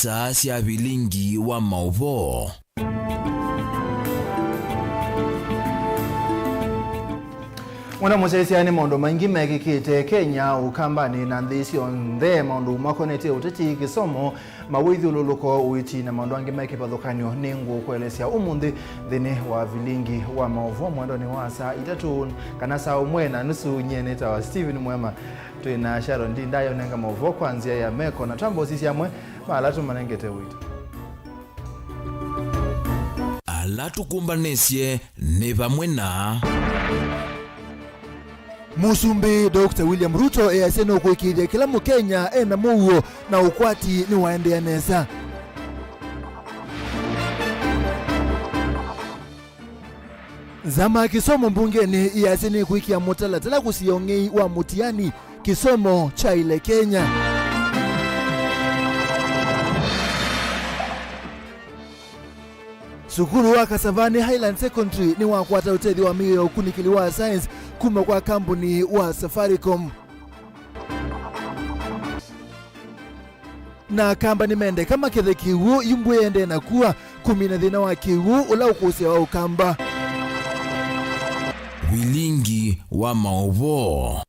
isa cia Vilingi wa Mauvoo. Mwana musesi ani mondo maingi megikite Kenya ukambani na ndisi onthe mondo makonete uteti kisomo mawithi ululuko uiti na mondo angi meki padhokanyo ningu kuelesea umundi dhini wa Vilingi wa Mauvoo mwendo ni wasa itatu kana saa umwe na nusu nyeneta wa Steven MUEMA tuina Sharon Ndindayo nenga Mauvoo kwanzia ya meko na tambo sisi amwe malatu manengete uiti alatu kumbanesye ne bamwe na Musumbi Dr. William Ruto aseno kuikidia kila Mkenya ena Mauvoo na ukwati ni waendea nesa. Zama kisomo mbungeni aseno kuikia mutala tala kusiongei wa mutiani kisomo cha ile Kenya. Sukuru wa Kasavani Highland Secondary ni wakwata utethi wa mio kunikili wa science kuma kwa kampuni wa Safaricom. Na kamba ni mende kama kethe kiwu yumbwe ende na kuwa kumina dhina wa kiwu ula ukuse wa ukamba. Vilingi wa Mauvoo.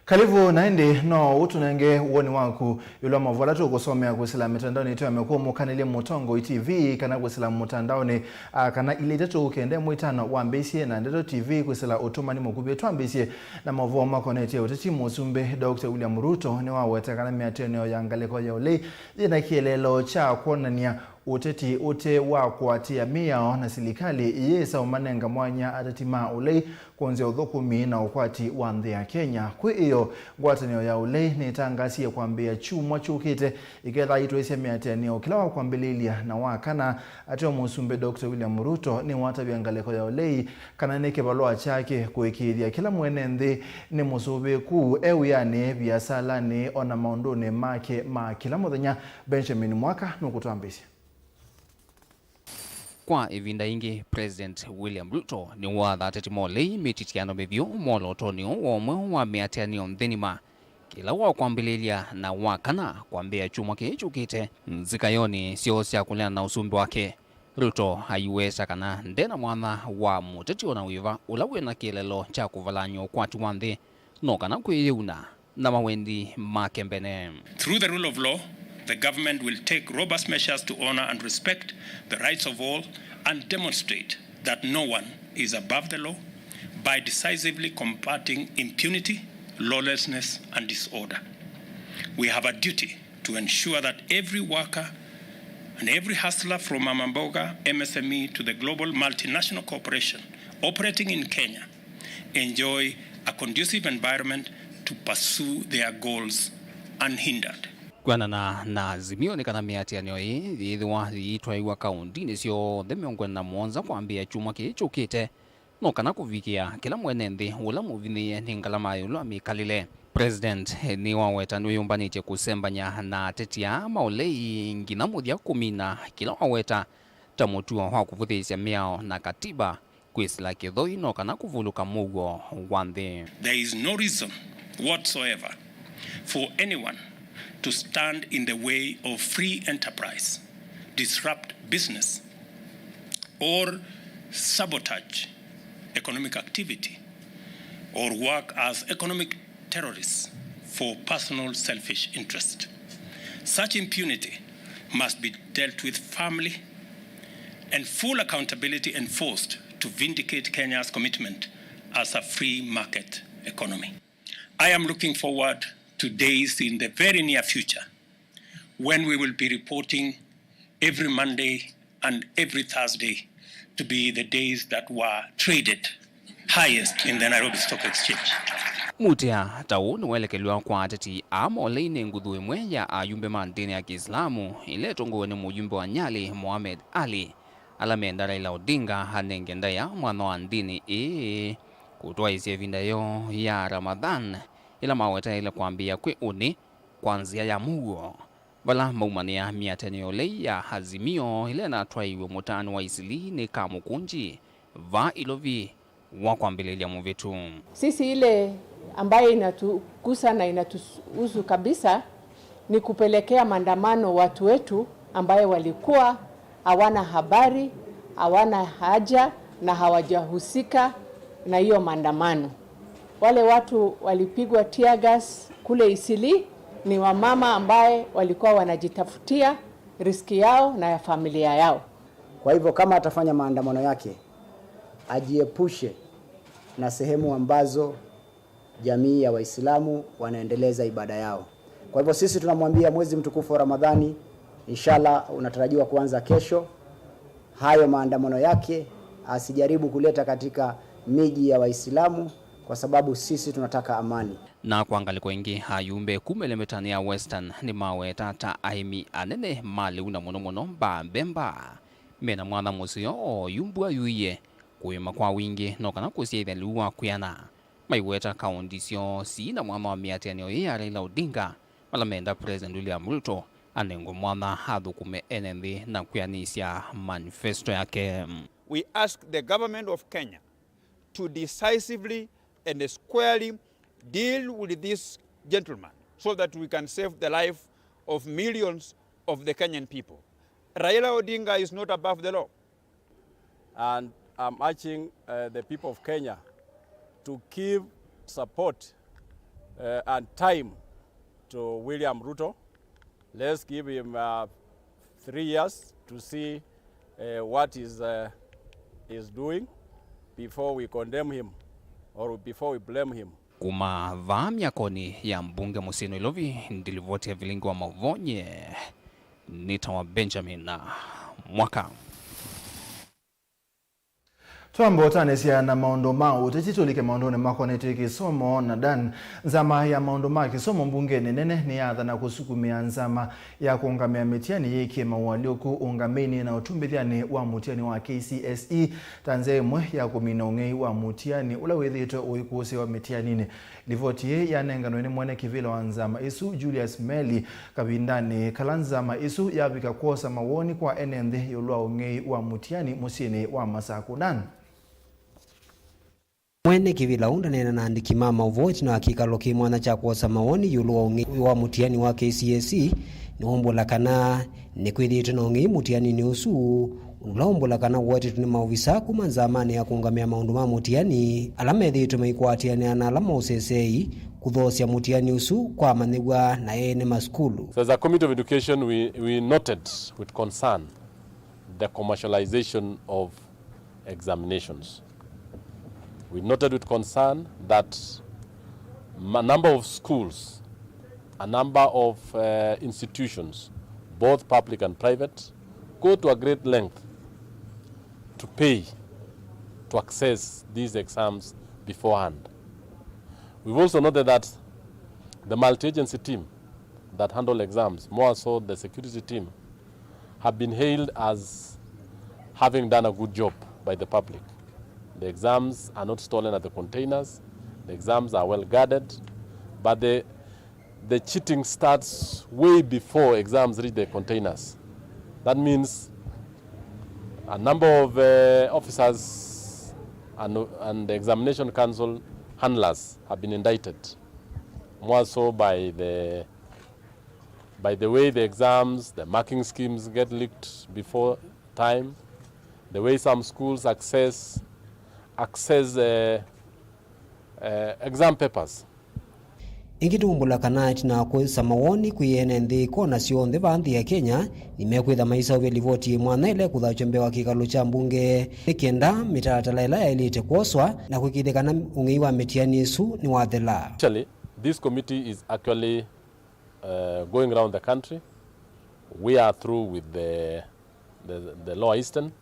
Kalivu naende no utunenge uoni wangu yule Mauvoo latu kusomea kusila mitandaoni ito yamekuwa mukanile mutongo TV kana kusila mutandaoni kana ile tatu ukende muitano wambesie na ndeto TV kusila utumani mukubye twambesie na Mauvoo makonete utati Musumbi Dr. William Ruto ni waweta kana miateno ya ngaleko ya ule ina kielelo cha kuonania uteti ute wa kuatia miao na silikali yesa umanenga mwanya atatima ule kuanzia udhukumi na ukwati wa ndhi ya Kenya. Kwa hiyo gwatanio ya ule ni tangasia kuambia chumwa chukite iketha ito isi miatenio kila wa kuambililia na wakana atio Musumbi Dr. William Ruto ni watabiangaleko ya ule kana neke balua chake kuikidhia kila mwenendhi ni Musumbi kuu yani biasala ni ona maundune make kila muthenya. Benjamin Mwaka nukutuambisi. Kwa ivinda ingi President William Ruto ni wathateti molei mititiano mivyo molotonio omwe wa miatianio mthinima kila wa kuambililia na wakana kuambia chumwa kichukite nzikayoni sio sia kulena na usumbi wake. Ruto haiweza kana ndena mwana wa mutetio na wiva ulawe na kilelo cha kuvalanyo kwa tuwandhi no kana kuiuna na mawendi makembene. Through the rule of law, the government will take robust measures to honor and respect the rights of all and demonstrate that no one is above the law by decisively combating impunity, lawlessness, and disorder. We have a duty to ensure that every worker and every hustler from Mamamboga MSME to the global multinational corporation operating in Kenya enjoy a conducive environment to pursue their goals unhindered. Kwana na zimio ni kana miatianio hii idhiwa iitwa iwa kaundi nisio themiongwe na mwonza kuambia chumwa kichukite no kana kuvikia kila mwenenthi ula muvinie ni ngalama yulu amikalile. President ni waweta nuyumbanite kusembanya na tetia maulei ngina muthia kumina kila waweta tamutua wa kuvuthisya miao na katiba kwisila kithoi no kana kuvuluka mugo wanthi. There is no reason whatsoever for anyone to stand in the way of free enterprise, disrupt business, or sabotage economic activity, or work as economic terrorists for personal selfish interest. Such impunity must be dealt with firmly and full accountability enforced to vindicate Kenya's commitment as a free market economy. I am looking forward to days in the very near future when we will be reporting every Monday and every Thursday to be the days that were traded highest in the Nairobi Stock Exchange. Mutia tau nuwelekelwa kwa ateti amolei ni ngudhu imwe ya ayumbe mandini ya Kiislamu ile tongo ni mujumbe wa Nyali Mohamed Ali alamenda Raila Odinga hanengenda ya mwana wa ndini kutoa isi vinda yo ya Ramadhan ila maweta ila kuambia kwe uni kwanzia ya Mauvoo wala maumania miatenio lei ya hazimio ile na tuwaiwe mutano wa isili ni kamukunji va ilovi wakuambililia muvitu. Sisi ile ambaye inatukusa na inatuhusu kabisa ni kupelekea maandamano watu wetu ambaye walikuwa hawana habari, hawana haja na hawajahusika na hiyo maandamano. Wale watu walipigwa tear gas kule Isili ni wamama ambaye walikuwa wanajitafutia riski yao na ya familia yao. Kwa hivyo kama atafanya maandamano yake, ajiepushe na sehemu ambazo jamii ya Waislamu wanaendeleza ibada yao. Kwa hivyo sisi tunamwambia mwezi mtukufu wa Ramadhani inshallah unatarajiwa kuanza kesho. Hayo maandamano yake asijaribu kuleta katika miji ya Waislamu kwa sababu sisi tunataka amani. Na kuangaliko ingi hayumbe kumelemetani ya Western ni mawe tata aimi anene mali una mono ba bemba. Mena mwana musio o yumbua yuye kuima kwa wingi no kana kusia luwa kuyana. Maiweta kaundisio si na mwana wa miatianio ya Raila Odinga malamenda President William Ruto anengo mwana hadu kume NND na kuyanisia manifesto yake. We ask the government of Kenya to decisively and squarely deal with this gentleman so that we can save the life of millions of the Kenyan people. Raila Odinga is not above the law. And I'm urging the people of Kenya to give support and time to William Ruto. Let's give him 3 years to see what is doing before we condemn him or before we blame him. Kuma vamia koni ya mbunge Musino Ilovi ndilivoti ya Vilingi wa Mauvoo nitawa Benjamin na mwaka. Twambotanesia na maondo mao tutitulike maondone makonete kisomo na dan nzama ya maondo ma kisomo mbunge nene ni adha na kusukumia nzama ya kuungamia mitiani yeke mawalioku ungameni na utumbithiani wa mutiani wa KCSE tanzemwe ya kuminongei wa mutiani ula wethito uikusi wa mitianini livoti ya nengano ni mwene kivila wa nzama isu Julius Meli kabindani kalanzama isu ya vika kuosa mawoni kwa NND yolua ungei wa mutiani musini wa masakunan. Mwene kivila unda nena na andiki Mauvoo na hakikalo kimwana cha kuosa mawoni yulu wa mutiani wa KCSE ni ombola kana ni kwithite nongi mutiani ni usu ulombola kana wote tuni mauvisa kumanza amane ya kuungamia maundu ma mutiani alamethite maikwatiani ana alama usesei kuthosya mutiani usu kwa manigwa na ene maskulu. So as a Committee of Education we noted with concern the commercialization of examinations. We noted with concern that a number of schools, a number of institutions, both public and private, go to a great length to pay to access these exams beforehand. We've also noted that the multi-agency team that handle exams, more so the security team, have been hailed as having done a good job by the public. The exams are not stolen at the containers. The exams are well guarded, but the cheating starts way before exams reach the containers. That means a number of officers and the examination council handlers have been indicted, more so by the way the exams, the marking schemes get leaked before time, the way some schools access exam papers. Ingitumbula kana tina kuisa mawoni kuyene ndi kona sionde vanthi ya Kenya nimekwitha maisa uvelivoti mwana ile kuthachembe wa kikalu cha mbunge nikenda mitatala ila ya ilite kuoswa na kukithikana ungei wa mitiani isu ni wathela. Actually, this committee is actually going around the country. We are through with the Lower Eastern.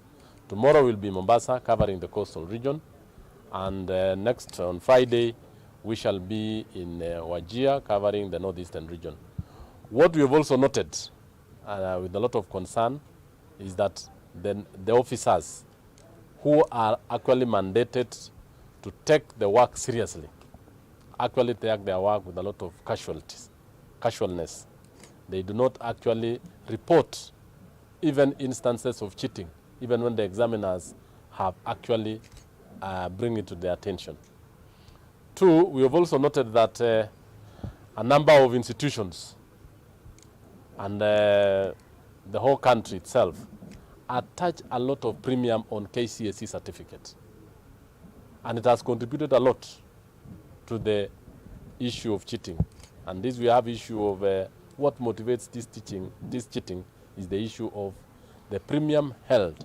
Tomorrow we'll be Mombasa covering the coastal region, and next on Friday we shall be in Wajir covering the northeastern region. What we have also noted with a lot of concern is that the officers who are actually mandated to take the work seriously actually take their work with a lot of casualness. They do not actually report even instances of cheating, even when the examiners have actually bring it to their attention. Two, we have also noted that a number of institutions and the whole country itself attach a lot of premium on KCSE certificate. And it has contributed a lot to the issue of cheating. And this we have issue of what motivates this cheating is the issue of the premium held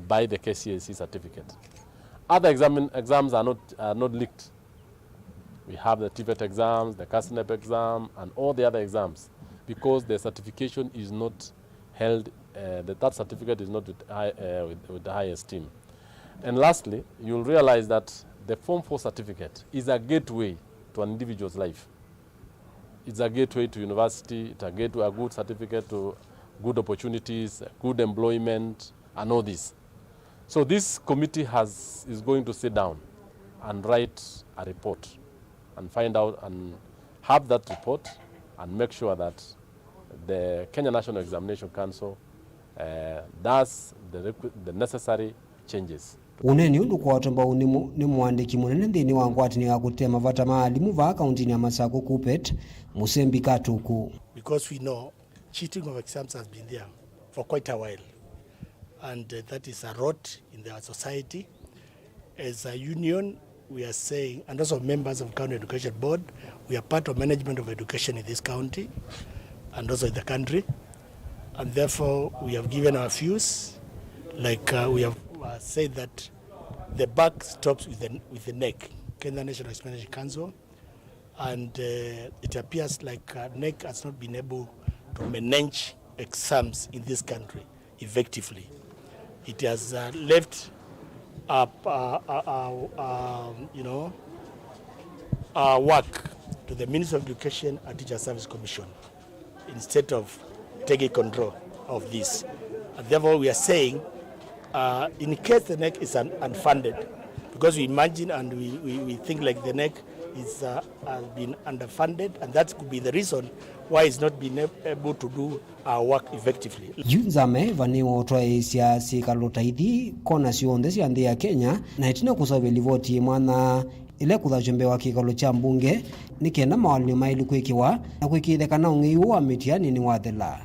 by the KCSE certificate. Other exams are not leaked. We have the TVET exams, the CASNEP exam, and all the other exams, because the certification is not held, that certificate is not with the high esteem. And lastly, you'll realize that the Form 4 certificate is a gateway to an individual's life. It's a gateway to university, it's a gateway, a good certificate to good opportunities, good employment, and all this. So this committee is going to sit down and write a report and find out and have that report and make sure that the Kenya National Examination Council does the necessary changes. Uneni undu kwa watu ambao ni mwandiki munene nthini wa ngwatini ya kutema vata maalimu va kauntini ya Masako Kupet Musembi Katuku. Because we know cheating of exams has been there for quite a while, and that is a rot in our society. As a union, we are saying, and also members of County Education Board, we are part of management of education in this county and also in the country, and therefore we have given our views, like we have said that the buck stops with the neck, Kenya National Examination Council, and it appears like NEC has not been able to manage exams in this country effectively. It has left work to the Ministry of Education and Teacher Service Commission instead of taking control of this. And therefore, we are saying, in case the NEC is unfunded, because we imagine and we think like the NEC is has been underfunded, and that could be the reason why it's not been able to do our work effectively. Yunzame vani wotwa isia sikalota ithi kona cionthe cia nthi ya Kenya na itina kusaveli voti mwana ile kuthachembe wa kikalo cha mbunge nikenda mawalini mailu kwikiwa na kwikithekana ungiu wa mitiani ni wathela.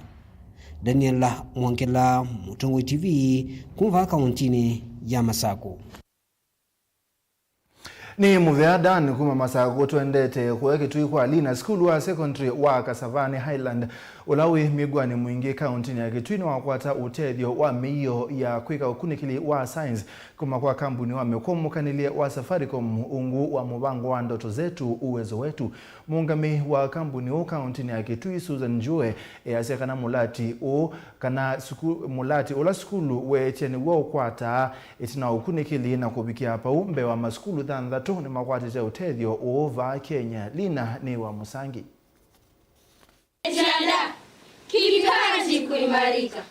Daniela Mwankela, Mutongo TV, kumva kauntini ya Masako. Ni muveadan kuma Masako twendete kuweke tuikwa Lina School wa Secondary wa Kasavani Highland ulawi migwani mwingi kauntini ya Kitwini wakwata utethio wa miyo ya kwika ukunikili wa science kuma kwa kambuni wa mekomukanilie wa Safaricom ungu wa mubango wa ndoto zetu uwezo wetu. Muungami wa kambuni u kauntini ya Kitui Susan Jue yasekana mulati u kana mulati ula skulu wecheni wa ukwata itina ukunikili na kubikia hapa umbe wa maskulu thandatu ni makwatite utethio uova Kenya. Lina ni wa Musangi. Ejanda, kikaji kuimarika,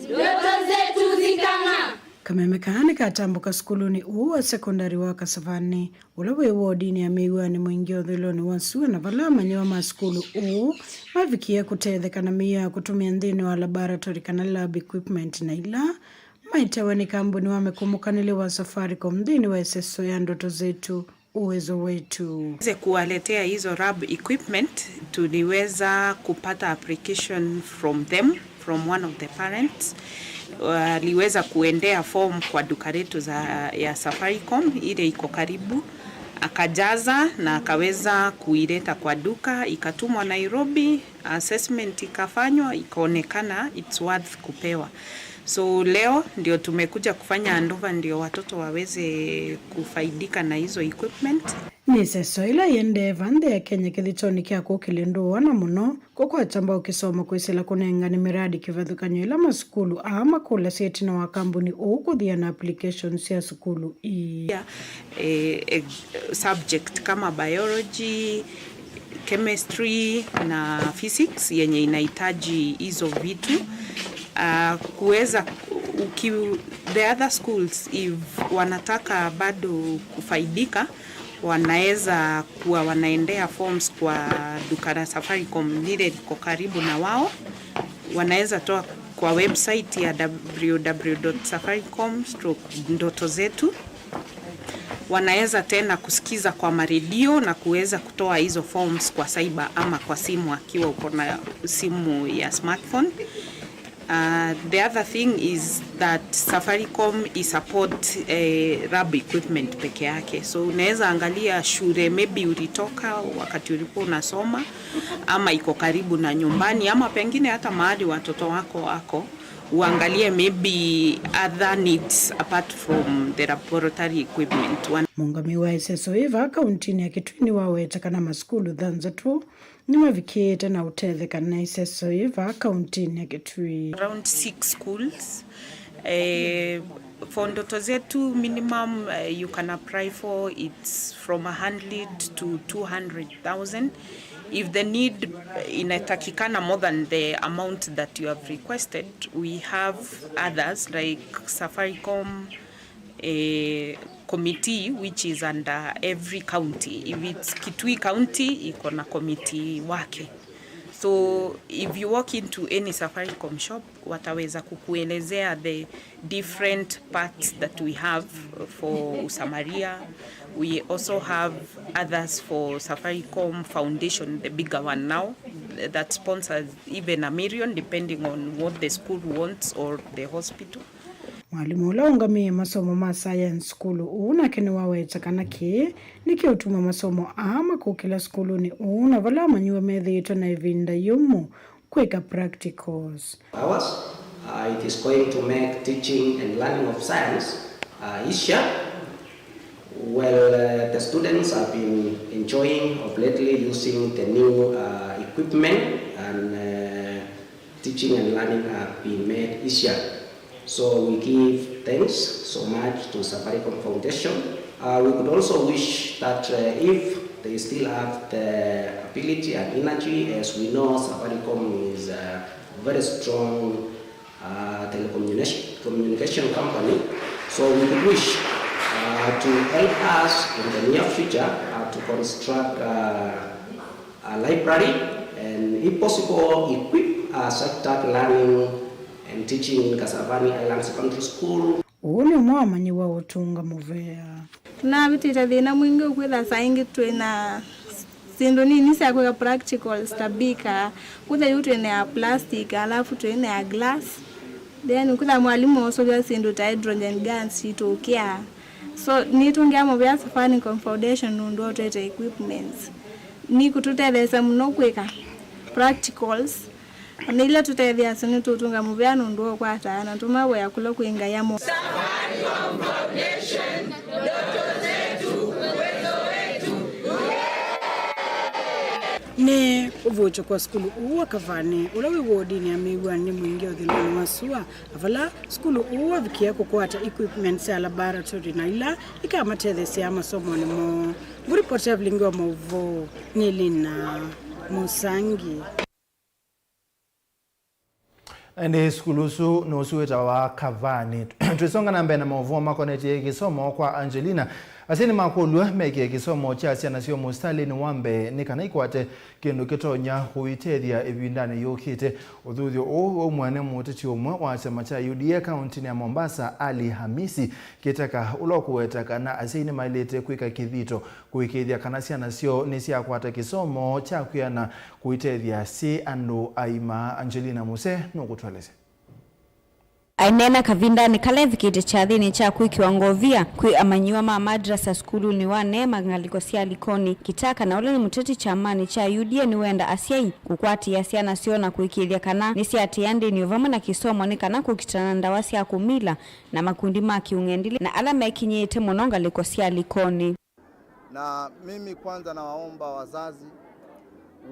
ndoto zetu zikang'aa. Kamemekani katambuka skuluni uwa sekondari wa Kasavani ulawe wodini ya miwani mwingi othiloni wansuwa na vala manyewa maskulu mavikia kutethekana miya kutumia nthini wa laboratory kana lab equipment na ila maitewa ni kambuni wamekumukanile wa Safaricom nthini wa SSO ya ndoto zetu uwezo wetu. Kuwaletea hizo lab equipment tuliweza kupata application from from one of the parents. Aliweza kuendea form kwa duka letu ya Safaricom ile iko karibu, akajaza na akaweza kuileta kwa duka, ikatumwa Nairobi, assessment ikafanywa, ikaonekana it's worth kupewa. So leo ndio tumekuja kufanya handover ndio watoto waweze kufaidika na hizo equipment. Niseso ila yende vande ya Kenya kithitoni kia kukilindu wana muno kwa chamba ukisoma kuisila kunenga ni miradi kivathukanyo ila maskulu ama kula seti na wakambuni ukuthia na applications ya skulu subject kama biology, chemistry na physics yenye inahitaji hizo vitu. Kuweza the other schools if wanataka bado kufaidika wanaweza kuwa wanaendea forms kwa duka la Safaricom lile liko karibu na wao, wanaweza toa kwa website ya www.safaricom.ndotozetu wanaweza tena kusikiza kwa maredio na kuweza kutoa hizo forms kwa cyber ama kwa simu akiwa uko na simu ya smartphone. The other thing is that Safaricom support RAB equipment peke yake. So unaweza angalia shule maybe ulitoka wakati ulikuwa unasoma ama iko karibu na nyumbani ama pengine hata mahali watoto wako uangalie maybe other needs apart from the laboratory equipment. Mungami wa SSOIVA kauntini ya Kitui wawetakana maskulu dhanzatu ni mavikete na utethekana SSOIVA kauntini ya Kitui. Around 6 schools. For ndoto zetu minimum you can apply for, it's from 100 to 200,000. If the need inatakikana more than the amount that you have requested, we have others like Safaricom committee which is under every county. If it's Kitui County, iko na committee wake. So if you walk into any Safaricom shop, wataweza kukuelezea the different parts that we have for Usamaria. We also have others for Safaricom Foundation, the bigger one now, that sponsors even $1 million depending on what the school wants or the hospital. Mwalimu ulaungamia masomo ma science school unakene wawetakana ki nikiutuma masomo ama kukila skulu ni vala manyuwa medhito na evinda yumu kweka practicals. It is going to make teaching and learning of science easier. Well, the students have been enjoying of lately using the new equipment, and teaching and learning have been made easier. So we give thanks so much to Safaricom Foundation. We could also wish that if they still have the ability and energy, as we know Safaricom is a very strong telecommunication company, so we could wish to help us in the near future to construct a library and, if possible, equip sector learning and teaching in Kasarani Island Secondary School. Uone mwamanyi wa utunga muvea. Na vitita thina mwingi ukwitha saingi twina sindu nini cia kwika practicals tabika kutha yu twina ya plastic alafu twina ya glass, then kutha mwalimu osoga sindu ta hydrogen gas itukia. So ni tungia muvea Safaricom Foundation ndo twete equipments ni kututeleza muno kwika practicals. Nila tutethia sini tutunga muvea ndo kwata na tumawe ya kula kuinga yamo. Safaricom Foundation ndoto zetu uwezo wetu. Ne uvocho kwa skulu uwa kavani ulawi wodini ya miwa ni mwingi odhiloni wasua avala skulu uwa vikia kukwata equipment ya laboratory na ila ika matedhe siya masomo ni mo buri pote Vilingi wa Mauvoo Nilina Musangi. Ende skulusu nosuweta wa kavani. Tuisonga na mbena Mauvoo makoneti kisomo kwa Angelina. Asini makulu meke kisomo cha siya nasio mustali ni wambe nikana ikwate kindu kitonya huitethia evindane yokite. Udhudio umwane mutiti umwe wa chama cha UDA kaunti ya Mombasa Ali Hamisi kitaka ulokuwetaka na asini mailete kuika kithito kuikithia kana siya nasio nisi akwata kisomo cha kuyana kuitethia si andu aima. Angelina Muse nukutwalese. Ainena kavindani kalevi kite chathini cha kiwangovia kui amanyiwa madrasa skulu ni wane mangaliko siya likoni kitaka na ule ni muteti cha amani cha UDA ni wenda asiai kukwati ya siya nasiona kuikithia kana nisi atiande ni uvama na kisomo ni kana kukitana ndawasi ya kumila na makundi maki ungendili na alama ikinyete mononga liko siya likoni. Na mimi kwanza na waomba wazazi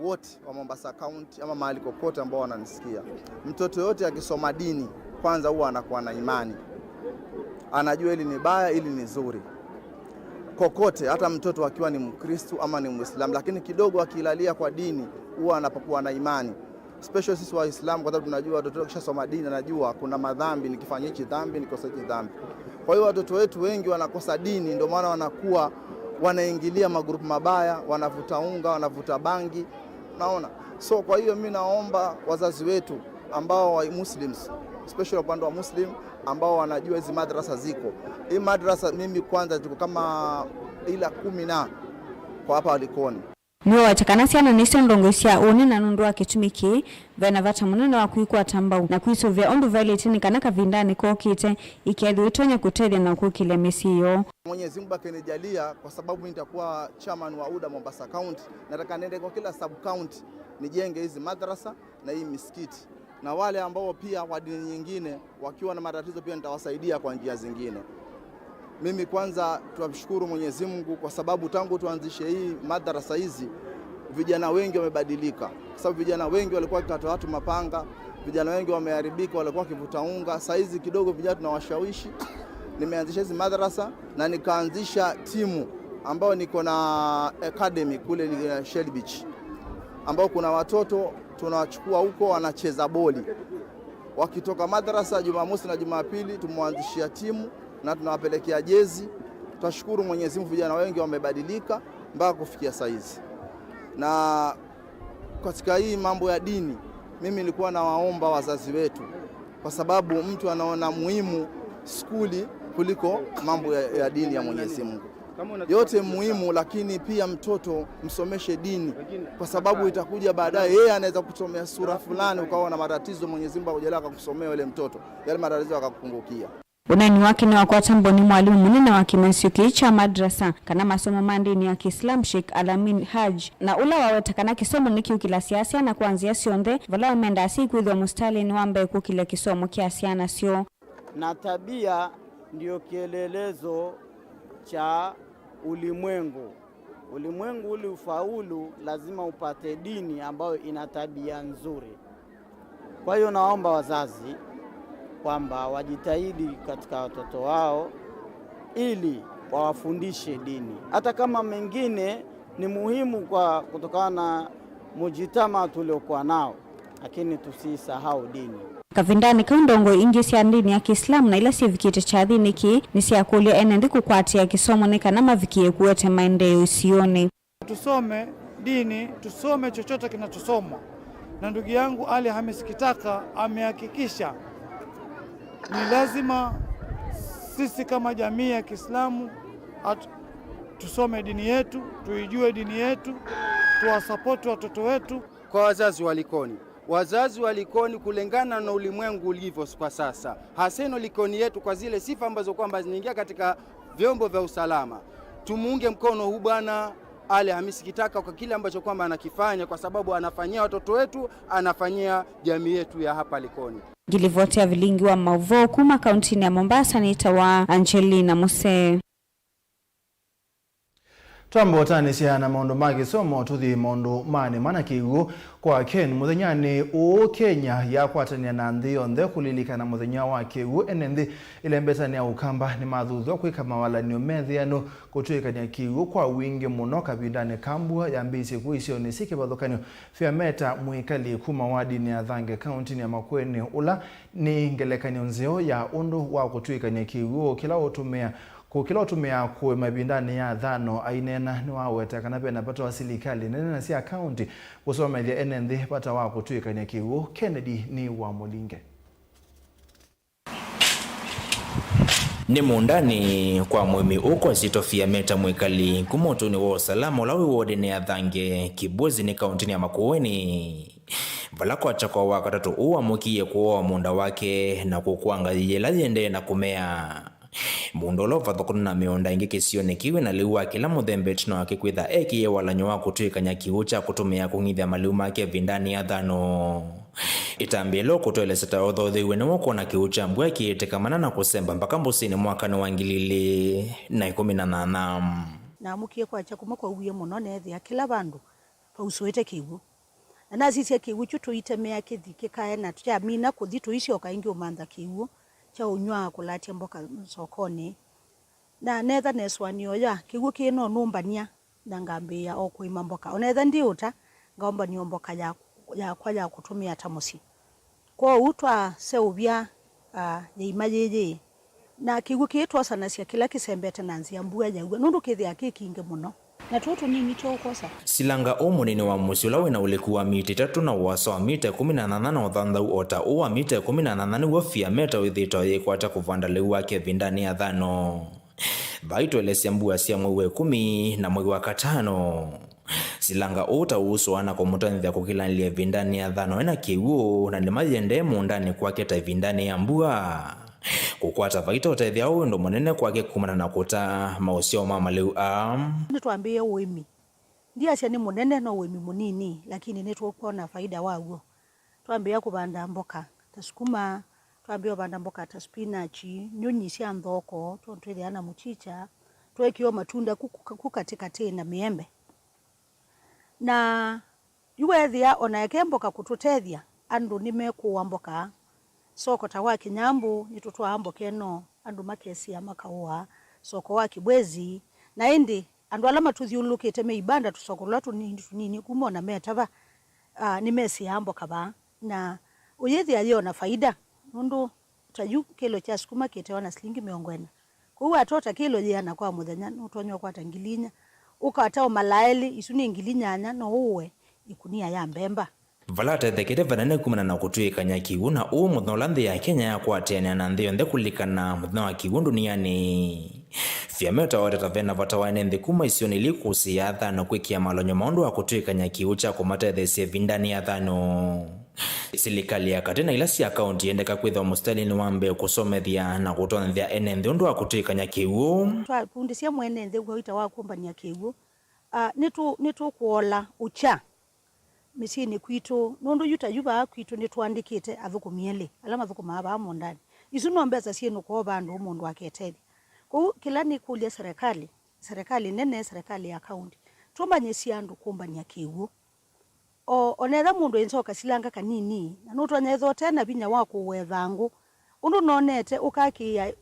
wote wa Mombasa County ama mahali kokote ambao wananisikia, mtoto yote akisoma dini kwanza huwa anakuwa na imani, anajua hili ni baya, hili ni zuri. Kokote, hata mtoto akiwa ni Mkristo ama ni Muislamu, lakini kidogo akilalia kwa dini huwa anapokuwa na imani. Especially sisi Waislamu, kwa sababu tunajua watoto wakishasoma dini anajua kuna madhambi, nikifanya hichi dhambi, nikosa hichi dhambi. Kwa hiyo watoto wetu wengi wanakosa dini, ndio maana wanakuwa wanaingilia magrupu mabaya, wanavuta unga, wanavuta bangi. Naona. So kwa hiyo mimi naomba wazazi wetu ambao wa Muslims, especially upande wa Muslim, ambao wanajua hizi madrasa ziko. Hii madrasa mimi kwanza tuko kama ila 10 na kwa hapa Likoni. Niyo watakana siana nisi ndongo sia one na nundu wa kitumiki vena vata munene wa kuikua tambau na kuisovya ondu violetini kanaka vindani kwa kite ikiadhu itonya kutelia na kukile mesiyo. Mwenyezi Mungu akinijalia kwa sababu nitakuwa chairman wa UDA Mombasa County, nataka nende kwa kila sub county nijenge hizi madrasa na hii misikiti, na wale ambao pia wa dini nyingine wakiwa na matatizo pia nitawasaidia kwa njia zingine. Mimi kwanza tunamshukuru Mwenyezi Mungu kwa sababu tangu tuanzishe hii madrasa hizi vijana wengi wamebadilika. Kwa sababu vijana wengi walikuwa wakikata watu mapanga, vijana wengi wameharibika, walikuwa wakivuta unga. Sasa hizi kidogo vijana tunawashawishi. Nimeanzisha hizi madrasa na nikaanzisha timu ambao niko na academy kule Shell Beach, ambao kuna watoto tunawachukua huko wanacheza boli. Wakitoka madrasa Jumamosi na Jumapili tumwanzishia timu na tunawapelekea jezi. Tunashukuru Mwenyezi Mungu, vijana wengi wamebadilika mpaka kufikia saizi. Na katika hii mambo ya dini mimi nilikuwa nawaomba wazazi wetu, kwa sababu mtu anaona muhimu skuli kuliko mambo ya dini ya Mwenyezi Mungu. Yote muhimu, lakini pia mtoto msomeshe dini, kwa sababu itakuja baadaye yeye anaweza kusomea sura fulani ukawa na matatizo, Mwenyezi Mungu akujalia akakusomea yule mtoto, yale matatizo akakupungukia. Unani wake ni wakwatambo ni mwalimu munene wa Kimansiuki cha madrasa kana masomo mandini ya Kiislam Sheikh Alamin Haj na ula waweta kana kisomo niki ukila siasa na kuanzia sionde vala wamenda siku idho mustali ni wambe kukile kisomo kiasiana sio. Na tabia ndio kielelezo cha ulimwengu. Ulimwengu uli ufaulu lazima upate dini ambayo ina tabia nzuri. Kwa hiyo naomba wazazi kwamba wajitahidi katika watoto wao ili wawafundishe dini. Hata kama mengine ni muhimu kwa kutokana na mujitama tuliokuwa nao, lakini tusisahau dini. Kavindani kaundongo ingesi ya dini ya Kiislamu na ila si vikite cha dini ki nisi ya kulia enendi kukwati ya kisomo nika na mavikie kuwete maendeleo isione. Tusome dini, tusome chochote kinachosomwa. Na ndugu yangu Ali Hamis Kitaka amehakikisha ni lazima sisi kama jamii ya Kiislamu tusome dini yetu, tuijue dini yetu, tuwasapoti watoto wetu. Kwa wazazi wa Likoni, wazazi wa Likoni kulingana na ulimwengu ulivyo kwa sasa, haseno Likoni yetu kwa zile sifa ambazo kwamba zinaingia katika vyombo vya usalama, tumuunge mkono huu bwana Ali Hamisi Kitaka kwa kile ambacho kwamba anakifanya, kwa sababu anafanyia watoto wetu, anafanyia jamii yetu ya hapa Likoni. Gilivotea Vilingi wa Mauvoo kuma kauntini ya Mombasa ni tawa Angelina Mose. Tambo tanisia na maundu magi somo tuthi maundu mani mana kigu kwa Ken muthenyani o Kenya ya kwatania na nthi yonthe kulilika muthenya wa kigu enenthi ilembetani ya ukamba ni mathuthwa kwika mawalanio methiano kutuikania kigu kwa wingi muno kabindani kambua ya mbisi kuisio ni siki bathukanio fiameta mwikali kuma wa dini ya Thange County ya Makueni ula ni ngelekanio nzeo ya undu wa kutuikania kigu kila utumia kwa mabindani ya dhano ainena ni waweta kana pena pato wa serikali nena si akaunti kusoma ile enenthi pata wa kutuikania kigu. Kennedy ni wa Mulinge. Ni mundani kwa mwemi uko zitofia meta mwikali kumoto ni wa usalama ulawi wodene ya Thange Kibwezi ni kauntini ya Makueni. Valako achakwa wakatatu uwa mukie kuoa munda wake na kukuanga yelaziende na kumea. Mundolo vathokuna na mionda ingi kisionekiwe na liwa kila muthembe tino wake kwitha eki ye walanyo wa kutuikanya kiucha kutumia kungithia maliuma ke vindani ya dhano. Itambilo kutoeleseta othothiwe ni wako kiucha mbwe kiitekamana na kusemba mpaka mbusini mwakani wa 2018. Na mukie kwa chakuma kwa uye muno nethi ya kila bandu pa usuete kiwu. Na sisi ya kiwu chuto itemea kithike kae na tuchamina kuthi tuishi okaingi umantha kiwu cha unywa kulatia mboka sokoni na netha neswanio ya kigu kino numbania na ngambia okuima mboka onetha ndiuta ngomba ni mboka ya kutumia tamusi kwa utwa seubia ya imajeje na kigu kitwa sana cia kila kisembete nanzia mbua ya nundu kithia kikinge muno na tutu nini chokosa silanga omunene wa musula wena ulikuwa mita 3 na wasa wa mita 18 na uthandau ota uwa mita 18 wa fiameta withito yekwata kuvandaliwa kevindani ya thano baito elesiambua sia mwewe 10 na mwewe wa 5 silanga ota uso ana komutanithia kukilanile vindani ya thano ena kiwu na nimayende mundani kwake ta vindani ya mbua kukwata vaita utethia ndo munene kwake kumana na kuta mausio mamaleu nitwambie uimi ndia cia ni munene no uimi munini lakini nitwokona faida waguo twambia kubanda mboka ta sukuma twambia kubanda mboka ta spinach nyunyi cia nthoko twethia na muchicha twekio matunda kukatika tena miembe na yuwethia ona yake mboka kututethia andu nimekuwa mboka soko tawa Kinyambu nitutwa mboka no andu makesia makaua soko wa Kibwezi na indi andu alama tuthiulukite meibanda tusoko lwatu nini kumona metava nimesia mboka ba na uyethia yona faida nundu taju kilo cha sukuma kite wana shilingi 40 kwa atota kilo yana kwa muthenya utonywa kwa tangilinya ukatao malaeli isuni ngilinyanya no uwe ikunia ya mbemba valata thekete vanane kumana na kutwikanya kiwu na mutholanthi ya Kenya ya kwatene na nthi yonthe kulikana muthina wa kiwu duniani fiameta wote tavena vatawaine nthi kuma isioni likusi ya thano kwikia malonyo maundu wa kutwikanya kiwu cha kumatethesie vindani ya thano silikali ya katena ilasi ya kaunti yendeka kwitha mustalini wambe kusomethia na kutonthia ene nthi undu wa kutwikanya kiwu twapundisia mwene nthi gwita wa kumbania kiwu nitu kuola ucha misini kwitu nundu yuta kwitu nitwandikite athukumiele alama thukuma aba mondani isuno mbeza sienu ko bandu mundu aketeli ko kila ni kulia serikali nene serikali ya county tumanye siandu kumbania kiwu onetha mundu ensoka silanga kanini na nutonyetho tena binya wako wethangu undu nonete ukakia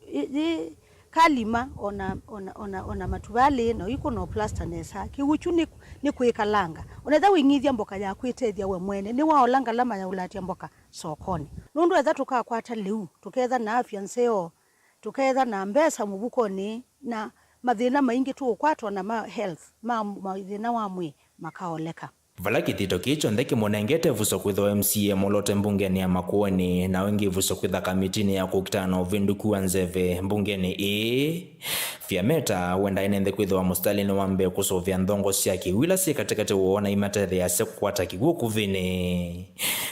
kalima ona matuvali no iko no plaster nesa kiuchu ni kwikalanga onetha wingithia mboka ya kwitethia we mwene ni waolanga lama ya ulatia mboka sokoni nundu etha tukakwata liu tuketha na afya nseo tuketha na mbesa mubukoni na mathina maingi tukwatwa na health mathina wa mwi makaoleka vala kitito kicho ndeki monengete vuso kwitho MCA molote mbungeni ya Makueni na wengi vuso kwitha kamitini ya kukitano vinduku nzeve mbungeni fiameta wenda inende kwitho wa mustalini wambe kusovya ndongo cia kiwila si katikati uona imatethe ya sekwata kiwu kuvini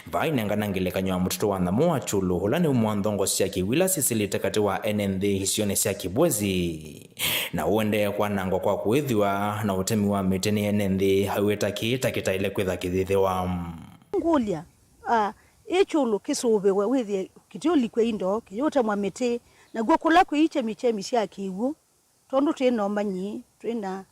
vaina nganangilekanywa wa mutoto wa namu wa chulu hulani umwandongo cia kiwila sisilite kati wa NND hisione cia Kibwezi na uende kwa nango kwa kuithiwa na utemi wa miteni NND haweta kita ile kwitha kithiwa ngulia echulu kisubewe withi kitioli kwe indo kiyota mwamete na gwakula kwiche michemi cia kiwu tondu twino manyi twina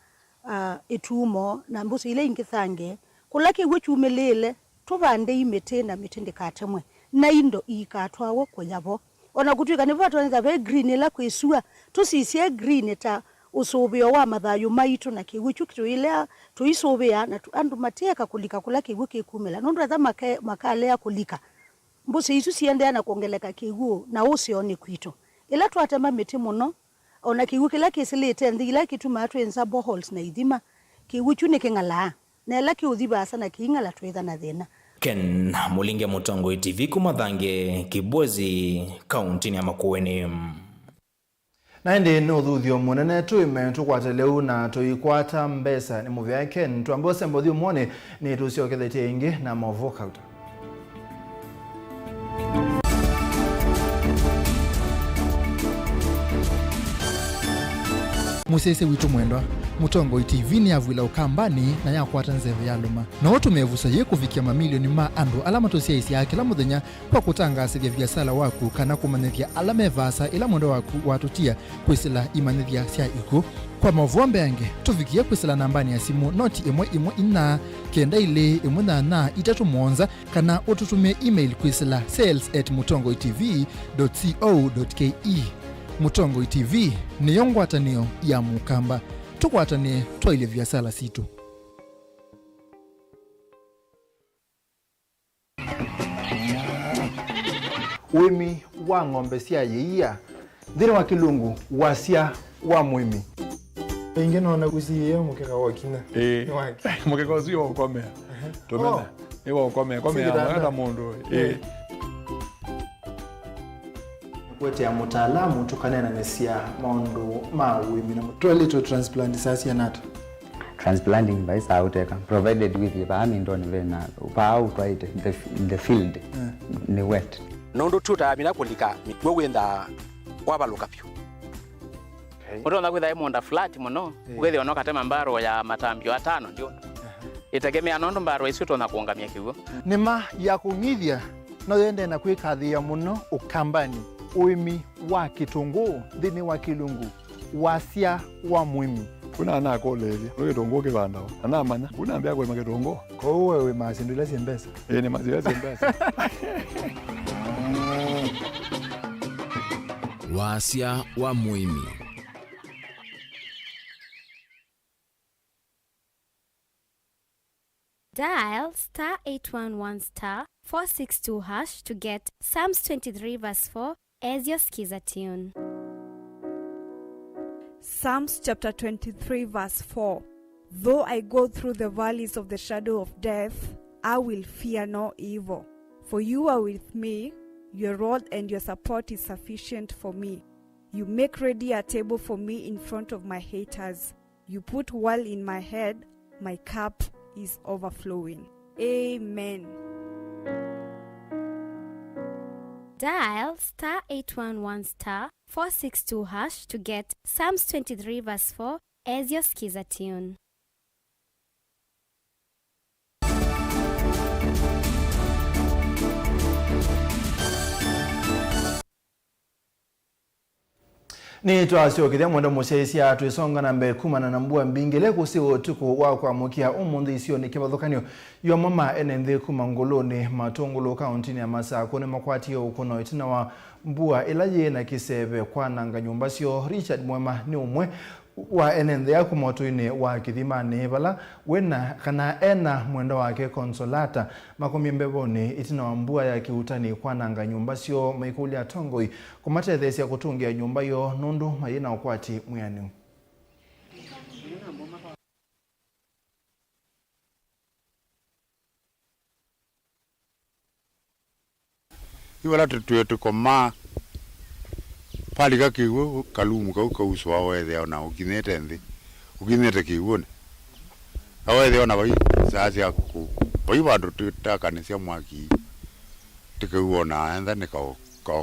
etumo na mbusi ile ingithange kulaki gwechumelele tuvande imete na mitende katemwe na indo ikatwawo kuyabo ona kutwika nivato nza ve green la kwesua tusisie green ta usubio wa mathayu maitu na kiwichu kitu ile tuisubia na andu mateka kulika kulaki gwiki kumela nundu atha makale ya kulika mbusi isu siende na kuongeleka kigu na usioni kwitu ila twatema miti muno ona kigu kila kisilite ndila kitu matu enza boreholes na idhima kiwichu ni kingala na ila kiudhiba sana kingala twetha na thina Ken Mulinge Mutongo TV kumathange Kibwezi kaunti ya Makueni na ndi no thuthio munene tuime tukwateleu na tuikwata mbesa ni muvya Ken tuambo sembo thio muone ni tuciokethete ingi na Mauvoo kauta musese witu mwendwa Mutongo TV ni avwila ukambani na yakwata nzeve ya luma na watu mevusa ye kuvikia mamilioni ma andu alama tosia isi ya kila muthenya kwa kutangasithia biasala waku kana kumanithia alame vasa ila mwendo waku watutia kwisila imanithia sia iku kwa Mauvoo mbeange tuvikia kwisila nambani ya simu noti imwe ina kenda ile imwe na itatu monza kana ututumie email kwisila sales@mutongotv.co.ke Mutongo TV ni yongwatanio ya mukamba tukwatanie twaile biasala situ wimi wa ng'ombe cia yiia thini wa kilungu wasia wa mwimi Pengine ona kusiye mukeka wakina. Mukeka usio ukome. Tumena. Ewa ukome ya mundu. Kwete ya mutaalamu tukanena nesia maundu mawimi na mutolito transplant sasi yanata. Transplanting by sauteka provided with ibami ndoni vena upau right in the field ni wet. Nondo tuta mina kulika mitwe wenda wabaluka pyo. Mutona kwitha imonda flat muno wethi onoka tema mbaro ya matambio 5 ndio. Itegemea nondo mbaro isu tona kuongamia kiwo. Nima ya kungithia no yende na kwikathia muno ukambani uimi wa kitunguu thini wa kilungu wasia wa muimi. Kuna ana kolele lo kitungu kibanda ana manya kuna mbya kwa kitungu ko wewe masindule sembesa ni mazile sembesa wasia wa muimi. Dial *811*462# to get Psalms 23 verse 4 as your skiza tune. Psalms chapter 23 verse 4. Though I go through the valleys of the shadow of death, I will fear no evil. For you are with me, your rod and your support is sufficient for me. You make ready a table for me in front of my haters. You put oil in my head, my cup is overflowing. Amen. Dial *811*462# to get Psalms 23 verse 4 as your skiza tune. Ni twasio kithia mwendo museisia twisonga na mbe kumana na mbua mbingele kusiwo tuku wa kwa mukia umunthi isio ni kibathukanio yo mama enenthi kuma nguluni matungulu kauntini ya Masako ni makwatio ukuno itina wa mbua ilaye na kisebe kwa nanga nyumba sio. Richard Mwema ni umwe wa enenthi ya kumotuini wa kithimani bala wena kana ena mwendo wake Konsolata makumi mbeboni itina wa mbua ya kiutani kwa nanga nyumba sio maikulia tongoi kumatethesia kutungia nyumba yo nundu mayina ukwati muyani. Iwala tutu koma palika kiwo kalumu ka uswa wethe ona ukinete nthi ukinete kiwo ne awethe ona bai sasa yaku bai bandu tutakanisya mwaki tikeuona enda ne ka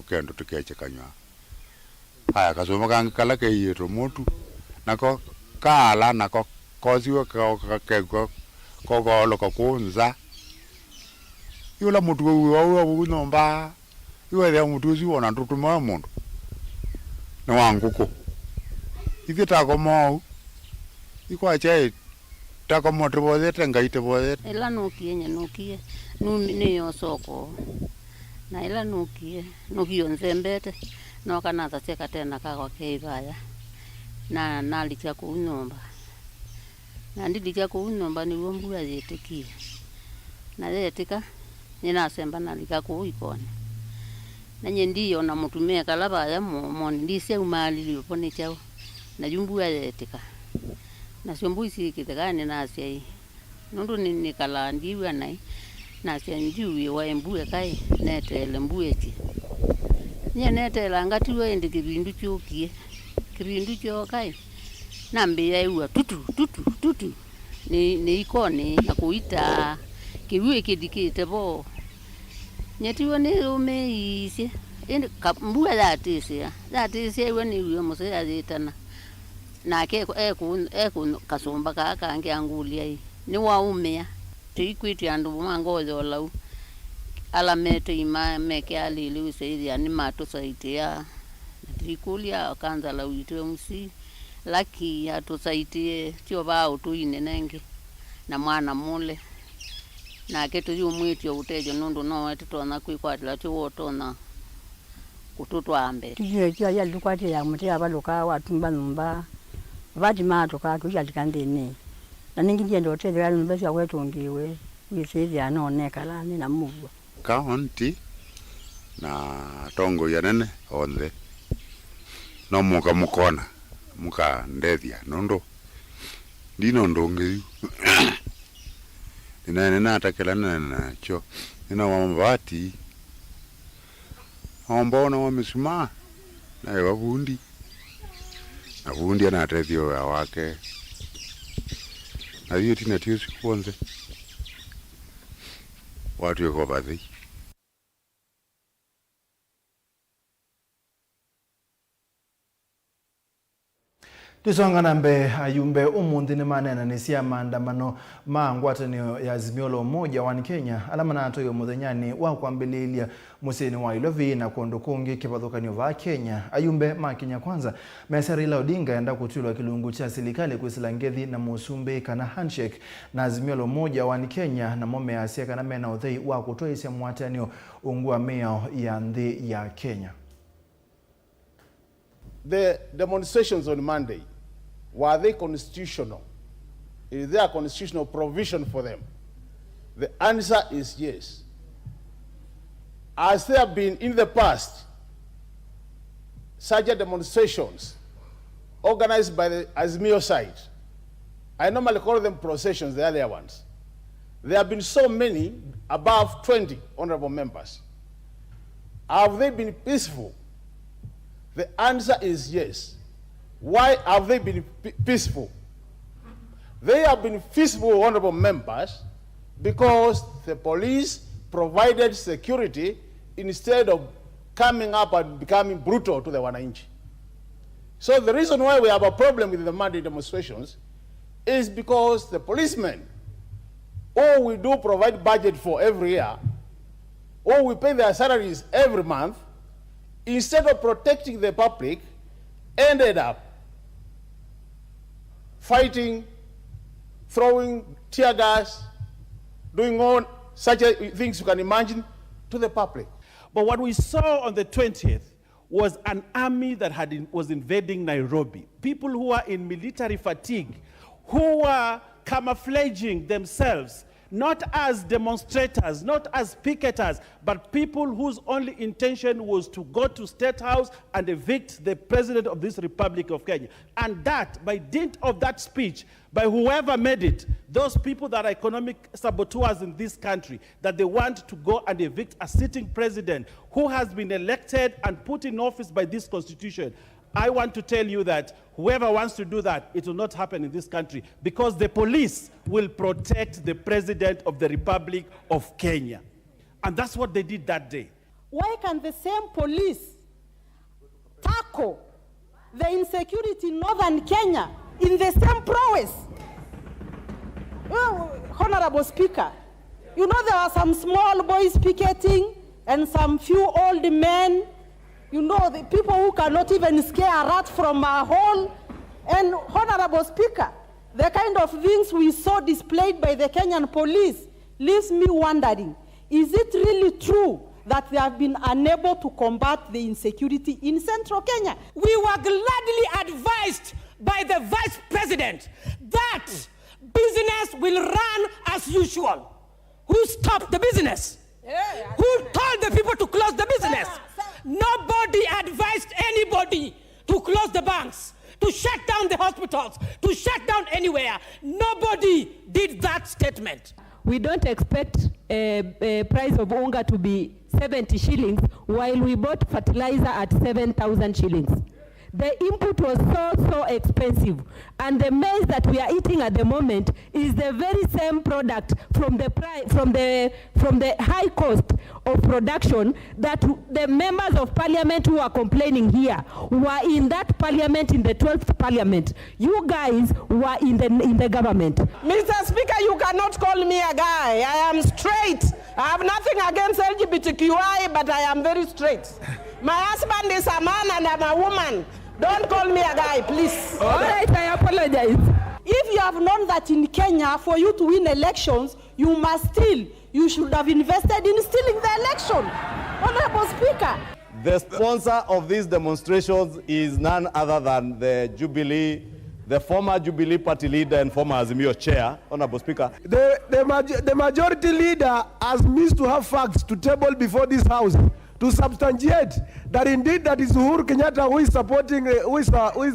kendo tukeche kanywa haya kasoma kangi kala keyeto motu nako kala nako koziwa ka lo kunza yula mutu wa unomba iwethe mutu usiwona tutuma mundu na wanguko ithi takomo ikwa chai takomo triboze tengaite boze ela nokie nyonokie ni yosoko na ela nokie nzembete no kana taseka tena kakwa keivaya na nalicha kunyomba na ndilicha kunyomba ni wombu yetikie na yetika nina semba nalika kuikona na nyendiyo na mutumia kalaba ya moni ndise umali lipone chao na jumbu ya yetika na sombu isi kitakane na asia nundu ni kala ndiwa nai na asia njuwe wa embuye kai netele mbuyechi nye netele ngati we ndi kibindu chukie kibindu cho kai na mbiya iwa tutu ni ikone na kuita kiwe kidikite bo nyetiwa ni umeisi indi mbuya zatisia wani uyo muse azitana na ke eku kasomba kaka ange angulia hii ni waumea tuikwiti andu mangozo lau ala mete ima meke alili usaidi ani mato saiti ya trikulia kanza la uitwe msi laki ya to saiti tio bao tuine nenge na mwana mule na ketu yu mwitio utejo nundu no wetu tona kwikwatila tuwotona kututwa ambe tiyo ya lukwati ya muti abaluka watumba numba vati mato ka kujalikandene na ningi ndiendo tete ya numba ya wetungiwe yisizi anoneka la ni na Mauvoo kaunti na tongo ya nene onde no muka mukona muka ndethia nundu Dino ndonge. Nina atakelana nacho. Nina wamvati. Ambona wamesuma. Na wavundi. Avundi anatrethio wake. Na hiyo tina tio sikuonze. Watu wako baadhi. Tisonga nambe ayumbe umundi ni manena nisia maandamano ngwatanio ya Azimio la Umoja wa Kenya alama na atoyo muthenyani wa kwambililia museni wa ilovi na kondokungi kipathukanio va Kenya. Ayumbe Kenya kwanza mesari la Odinga enda kutulwa kilungu cha serikali kwisila ngethi na musumbe kana handshake na Azimio la Umoja wa Kenya na mome asia kana mena uthei wa kutoisya mwatanio ungua meo ya nthi ya Kenya. The demonstrations on Monday, were they constitutional? Is there a constitutional provision for them? The answer is yes. As there have been in the past, such demonstrations organized by the Azimio side, I normally call them processions, the earlier ones. There have been so many, above 20 honorable members. Have they been peaceful? The answer is yes. Why have they been peaceful? They have been peaceful, honorable members, because the police provided security instead of coming up and becoming brutal to the wananchi. So the reason why we have a problem with the Monday demonstrations is because the policemen, all we do provide budget for every year, all we pay their salaries every month, instead of protecting the public, ended up fighting, throwing tear gas, doing all such things you can imagine to the public. But what we saw on the 20th was an army that was invading Nairobi. People who are in military fatigue, who were camouflaging themselves, not as demonstrators, not as picketers, but people whose only intention was to go to State House and evict the President of this Republic of Kenya. And that, by dint of that speech, by whoever made it, those people that are economic saboteurs in this country, that they want to go and evict a sitting president who has been elected and put in office by this constitution, I want to tell you that whoever wants to do that, it will not happen in this country, because the police will protect the President of the Republic of Kenya. And that's what they did that day. Why can the same police tackle the insecurity in northern Kenya in the same prowess? Well, Honorable Speaker, you know there are some small boys picketing and some few old men, you know, the people who cannot even scare a rat from a hole. And Honorable Speaker, the kind of things we saw displayed by the Kenyan police leaves me wondering, is it really true that they have been unable to combat the insecurity in central Kenya? We were gladly advised by the Vice President that business will run as usual. Who stopped the business? Who told the people to close the business? Nobody advised anybody to close the banks, to shut down the hospitals, to shut down anywhere. Nobody did that statement. We don't expect a price of unga to be 70 shillings while we bought fertilizer at 7,000 shillings. The input was so expensive, and the maize that we are eating at the moment is the very same product from the high cost of production that the members of parliament who are complaining here were in that parliament, in the 12th parliament. You guys were in the government. Mr. Speaker, you cannot call me a guy. I am straight. I have nothing against LGBTQI, but I am very straight. My husband is a man and I'm a woman. Don't call me a guy, please. All right, I apologize. If you have known that in Kenya, for you to win elections, you must steal. You should have invested in stealing the election. Honorable Speaker. The sponsor of these demonstrations is none other than the former Jubilee Party leader and former Azimio chair, Honorable Speaker. The majority leader has missed to have facts to table before this House to substantiate that indeed that is Uhuru Kenyatta who is supporting, who is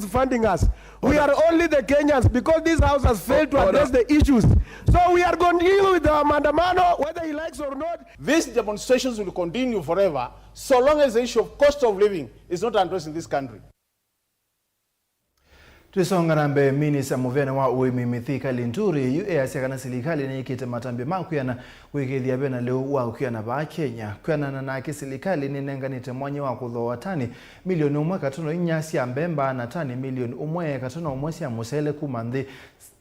funding us. We are only the Kenyans because this house has failed to address the issues. So we are going to deal with the Mandamano, whether he likes or not. These demonstrations will continue forever so long as the issue of cost of living is not addressed in this country. Tuisonga nambe minisa muvene wa uimi mithika linturi yu easiakana silikali ni ikite matambi makuyana wikithia bena leo wa ukuyana ba Kenya kuyana na kisilikali ni nenganite mwanye wa kuthoa tani milioni 1.4 cia mbemba na tani milioni 1.1 cia musele kuma nthi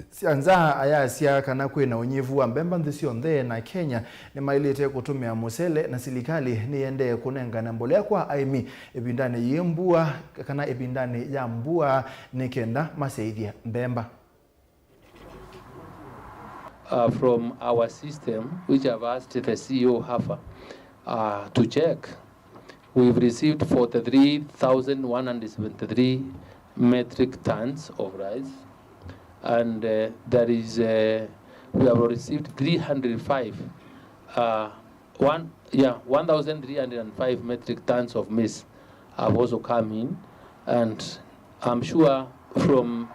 sianza ayasia kana kwina unyivu wa mbemba nthi cionthe na Kenya ni mailite kutumia musele na silikali ni ende kunengana mbolea kwa aimi ebindane yembua kana ebindane ya mbua ni kenda masaidia mbemba. From our system, which I've asked the CEO Hafa to check, we've received 43,173 metric tons of rice, and there is we have received 1,305 metric tons of maize have also come in, and I'm sure from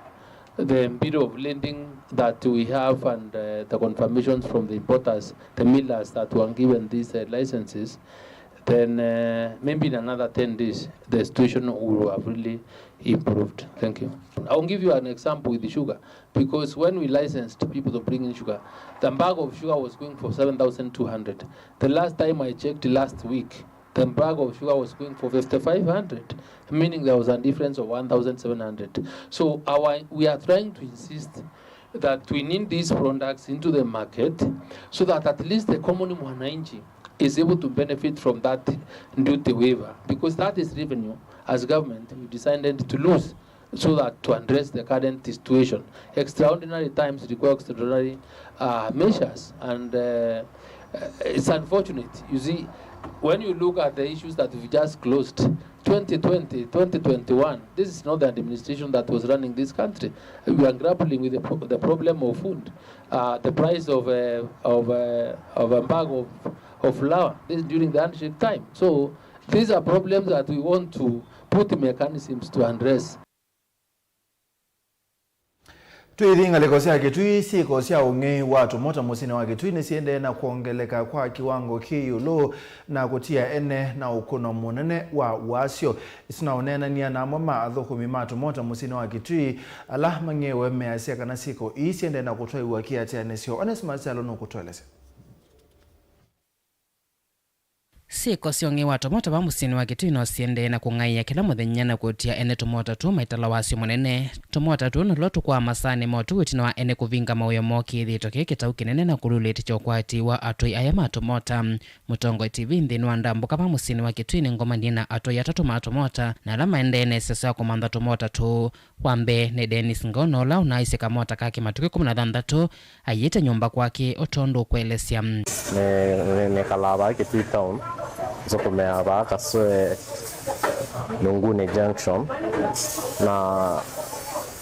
the Bureau of Lending that we have and the confirmations from the importers, the millers that were given these licenses, then maybe in another 10 days, the situation will have really improved. Thank you. I'll give you an example with the sugar, because when we licensed people to bring in sugar, the bag of sugar was going for 7,200. The last time I checked last week, the bag of sugar was going for 5,500, meaning there was a difference of 1,700. So we are trying to insist that we need these products into the market so that at least the common mwananchi is able to benefit from that duty waiver, because that is revenue as government we decided to lose, so that to address the current situation. Extraordinary times require extraordinary measures, and it's unfortunate. You see, when you look at the issues that we just closed, 2020, 2021, this is not the administration that was running this country. We are grappling with the problem of food, the price of a bag of flour. This is during the handshake time. So these are problems that we want to put mechanisms to address. Tuidhinga lekosia kitui si kosia ungi watu mota musini wa kitui nisiende na kuongeleka kwa kiwango kiyulo na kutia ene na ukono munene wa wasio isina unena ni anamama adhokumi matu mota musini wa kitui ala mangewe measia kana siko isiende na kutoi wakia tia nesio onesima sialo no kutoelese. Siko siongi watu mota ba musini wa kitui no siende na kungaiya kila muthenya na kutia ene tumota tu maitala wasio munene tumota tu no lotu kwa masani motu witina wa ene kuvinga mauyo moki thito kiki tau kinene na kululeti chokwati wa atoi ayama tumota Mutongo TV nthini wa ndambuka ba musini wa kitui ni ngoma ndina atoi atatu matumota na alama endene sesa ya kumanda tumota tu wambe ne Dennis Ngono la unaisi kamota kaki matuki 16 ayite nyumba kwake otondo kuelesya ne kalaba kitui town zokomea ba kaswe Lunguni Junction na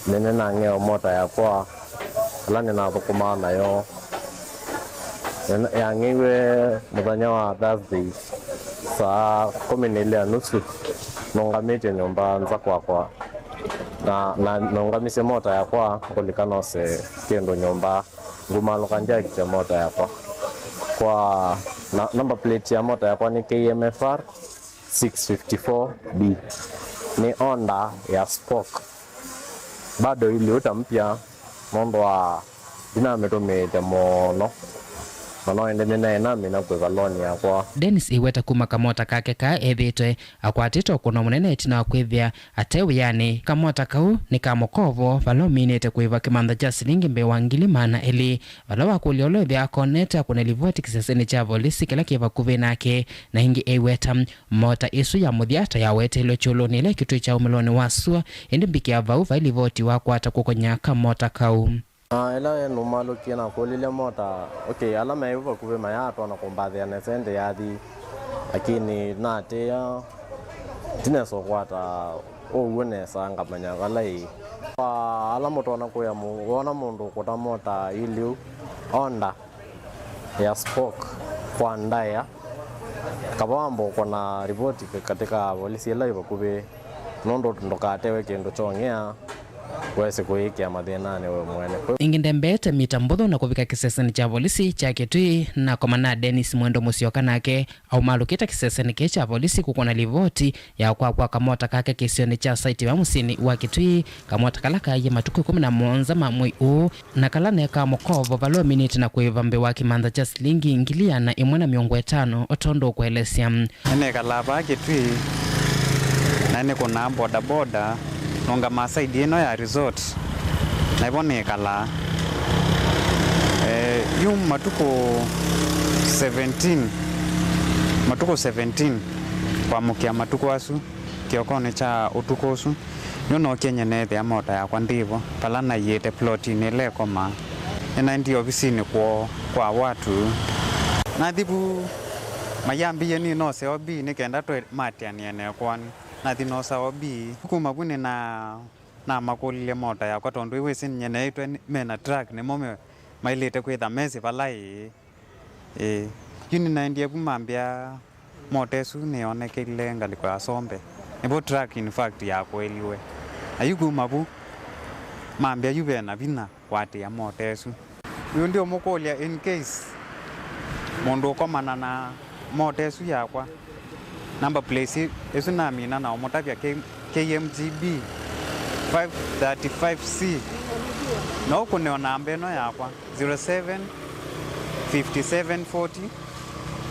nene na ngeo mota ya kwa alane na thukuma nayo ya ngiwe muthanya wa Thursday saa 12:30 nongamite nyumba nza kwa na nongamise mota ya kwa kulikana se kendo nyumba ngumaluka njaki cha mota ya kwa number plate ya mota ya kwa ni KMFR 654B ni Honda ya spoke bado ili utampya mondo wa dinametomete mono ende na mina kwa valoni ya kwa Dennis iweta kuma kamota kake ka ethitwe akwatito kuno munene tina kwithia atewe yani kamota kau ni kamokovo valominete kuiva kimanda cha silingi mbewa ngili mana eli valawa kuliolo vya koneta kuna livoti kiseseni cha volisi kila kiva kuve nake na hingi iweta mota isu ya mudhiata ya wete ilo chulo nile kitu cha umeloni wasua indi mbiki ya vauva ilivoti wakwata kukonya kamota kau. Ela ya numalo kiena kolile mota okay alama yuva kuve mayato na kumbathia nesende yathi lakini nate ya tineso kwata uone sanga manya galai alama tona kuya mu ona mundu kota mota iliu Honda ya spoke kwa ndaya kabambo kuna ripoti katika polisi ile ibakubi nondo ndokatewe kendo chongea wese kuikia mathenane we mwene ingindembete mitambutho na kuvika kiseseni cha polisi cha Kitui na komana Dennis Mwendo Musyoka nake au malukita kiseseni ke cha polisi kukona livoti ya kwa kamota kake kisioni cha site wa musini wa Kitui kamota kalaka ye matuku 11 mamwe u na kalane ka mokovo valo minute na kuivambe wa kimanda cha silingi ingilia na imwana miongo 5 otondo kuelesya ene kalaba Kitui na ne kuna boda nonga masaidi ino ya resort na ibone kala yung matuko 17 kwa mukia matuko asu kiokone cha utukosu yono Kenya nethe ya mota ya kwa ndivo pala na yete ploti nile koma ena ndi ofisini kwa watu na thibu mayambi yeni no se obi ni kenda to matiani ene kwani na thino saobi kuma kune na makulile mota ya kwa tondu iwe sin nyene itwe mena track ne mome mailete kwetha mesi palai yuni na ndia kumambia motesu ne onekele ngaliko ya sombe nebo track in fact ya kweliwe ayugo mabu mambia yube na bina kwate ya motesu yo ndio mokolia in case mondo komana na motesu yakwa number place esu na mina na omotavya KMGB 535C no kuneona ambeno yakwa 07 5740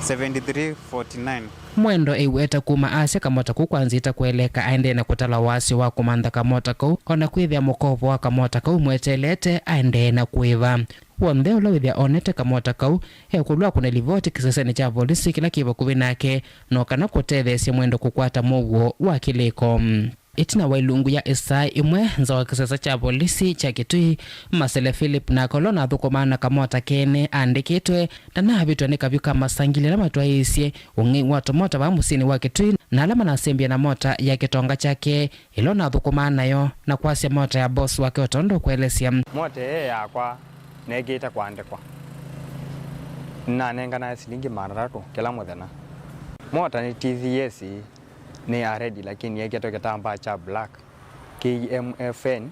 7349 Mwendo iweta kuma asya kamota kukwanzita kueleka aende na kutala wasi wa kumanda kamota kou kona kuithia mukovo wa kamota kou mwetelete aende na kuiva wonde ula withia onete kamota kou kulwa kuna livoti kiseseni cha polisi kila kiva WINAKE no kana kutethesya Mwendo kukwata Mauvoo wa kiliko itina wailungu ya esai imwe nza wa kisesa cha polisi cha Kitui Masele Philip na kolona thukumana kamota kene andikitwe na nabitwe ni kavyuka masangile na matwaisye ungi watu mota wa musini wa Kitui na alama na sembia na mota ya kitonga chake ilona thukumana yo na kwasya mota ya boss wake otondo kuelesya mota yakwa negita kwandikwa na nengana silingi 300 kila muthenya mota ni TVS ni already lakini yake kitamba cha black KMFN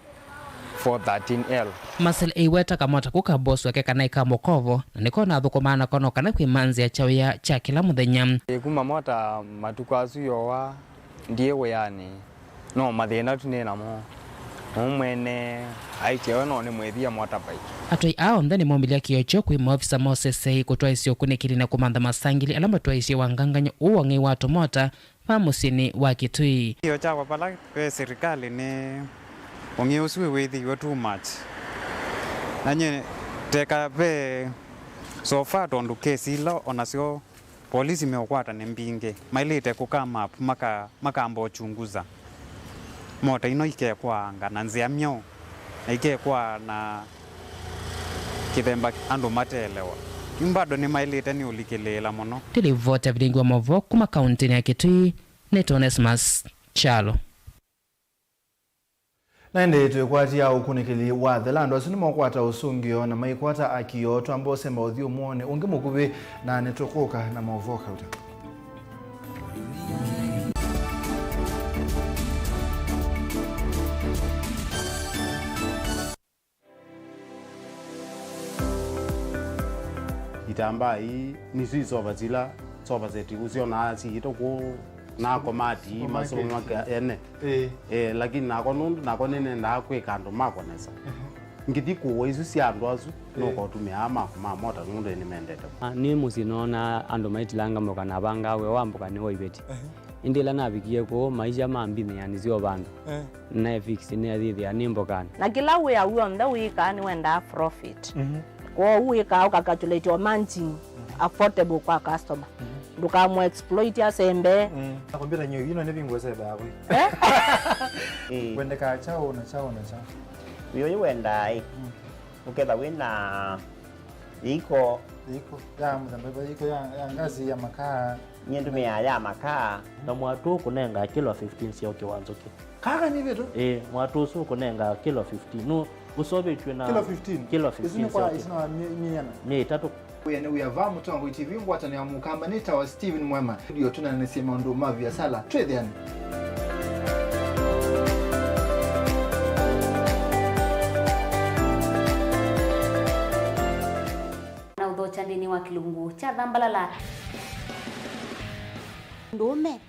413L Masel iweta kamota kuka boss wake kana ka mokovo na niko na thukumana kono kana kwimanzi ya chawya cha kila muthenya kuma mota matukwazu yowa ndiye weyani no mathina tunena mo umwene aiche no ni mwethia mota bai atoi ao ndani momilia kiocho kwi officer Moses kutwaisyo kunikiri na kumanda masangili alamba twaisyo wanganganya uwangi watu mota musini wa Kitui hiyo cha pala kwa serikali ni ongeuswe wethi wa too much nanye teka be so far tondu kesi lo onasio polisi meokwata ne mbinge mailete kukama makambo chunguza mota ino ikekwa ngana nzia myo ikekwa na kithemba andu matelewa imbado ni mailete ni ulikelela mono tilivota Vilingi wa Mauvoo kuma kaunti ya Kitui Netonesmas Chalo Naende tukwatia ukunikili wa thelando asinimo kwata usungio na maikwata akiyoto ambao semba uthio muone ungi mukubi na netokoka na Mauvoo kauta itamba hii nisi soba zila soba zeti usiona si itoko na komati masomo ene lakini nako nundu nako nene ndakwe kando mako nesa ngiti ko isu si andu asu no ko tumia ama mota nundu ni mendete ni musinona andu maitilanga moka na banga we wambuka ni hoibeti indila nabikie ko maisha mambine yani sio bandu na fix ni adhithi animbokana na kila we awonda we kan wenda profit ko we ka ukacalculate your managing affordable kwa customer nduka mo exploit ya sembe nakwambia nyo yino ne bingwese bawe wende ka chao na chao yo wenda uketha wina iko ya mzambe iko ya ngazi ya makaa nyendu mea ya makaa na mwatu kunenga kilo 15 sio kiwanzo ki kaka ni vitu mwatu su kunenga kilo 15 no Usobe chwena kilo 15. Kilo 15. Isini kwa isina minyana. Mie tatu. Uyava mutongo TV ngwata ni amukamba nita wa Steven Mwema. Ndio tunanisema ndo mavi ya sala. Trade yani. Na udhochandini wa kilungu cha dhambalala. Ndume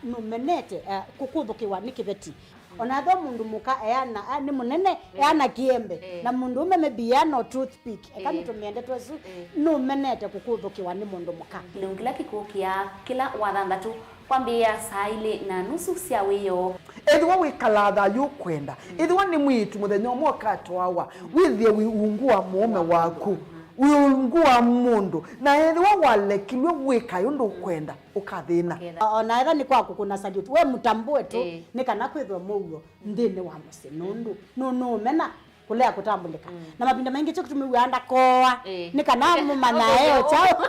numenete kukudhukiwa nikiveti. Onatho mundu muka eana ni munene eana kiembe na mundu ume mebiano toothpick ekani tumiende twesu numenete kukudhukiwa ni mundu muka Kilungila kikukia kila wathandatu kwambia saa ile na nusu cia wiyo Edwa wikalatha yukwenda edwa ni mwitu muthenya umwe katwawa withie wiungua mume waku wiungua mundu na edwa walekilwe wika yundu kwenda ukathina ona etha ni kwaku kuna salute we mutambue tu ni kana kwithwa mugo ndini wa musi nundu no mena kulea kutambulika na mapinda mengi cyo kutumiwanda koa ni kana mumana eo chao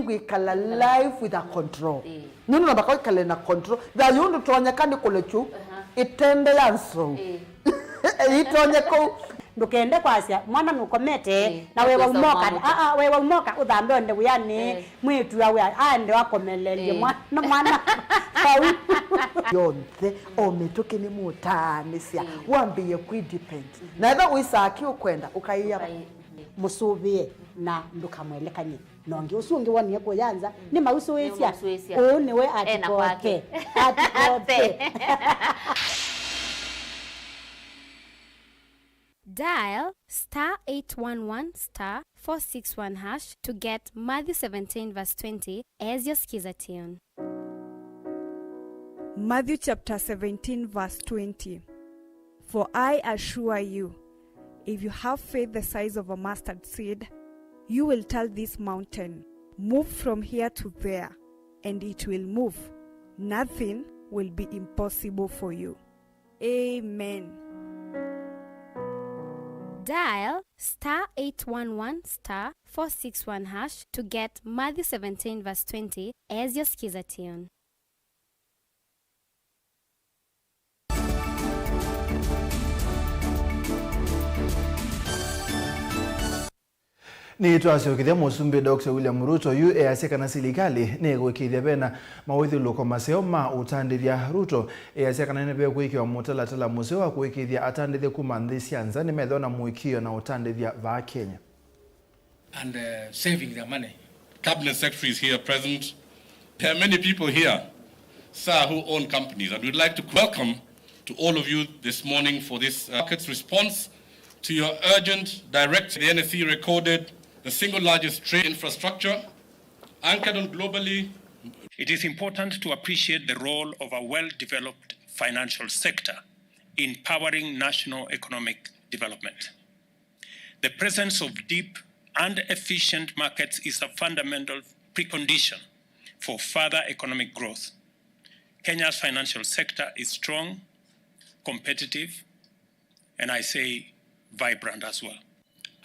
wikala life with a control nunu na bakoi kale na control da yundu tonyekani kulechu itende yanso itonyeko ndukende kwasia mwana nukomete na wewe umoka wewe umoka uthambe onde uyani mwitu yawe ande wakomelelie mwana sawi yonthe ometoke ni mutanisia wambiye ku depend na eba uisaki ukwenda ukaiya musubie na ndukamwelekanye nonge usungi woni yako yanza ni mauso wesia ni we atikote Dial *811*461# to get Matthew 17 verse 20 as your skiza tune. Matthew chapter 17 verse 20. For I assure you, if you have faith the size of a mustard seed, you will tell this mountain, move from here to there, and it will move. Nothing will be impossible for you. Amen. Dial *811*461# to get Matthew 17 verse 20 as your skiza tune. Ni twasiokithia musumbi Dr. William Ruto yu easeka na silikali ni gwikithia bena mawithi luko maseo ma utandithia Ruto easeka na nebe kwikiwa mutalatala museo wa kwikithia atandithia kuma nthi cianza ni methona mwikio na utandithia va Kenya and saving their money. Cabinet Secretary is here present. There are many people here, sir, who own companies, and we'd like to welcome to all of you this morning for this market's response to your urgent direct. The NSE recorded the single largest trade infrastructure anchored on globally. It is important to appreciate the role of a well-developed financial sector in powering national economic development. The presence of deep and efficient markets is a fundamental precondition for further economic growth. Kenya's financial sector is strong, competitive, and I say vibrant as well.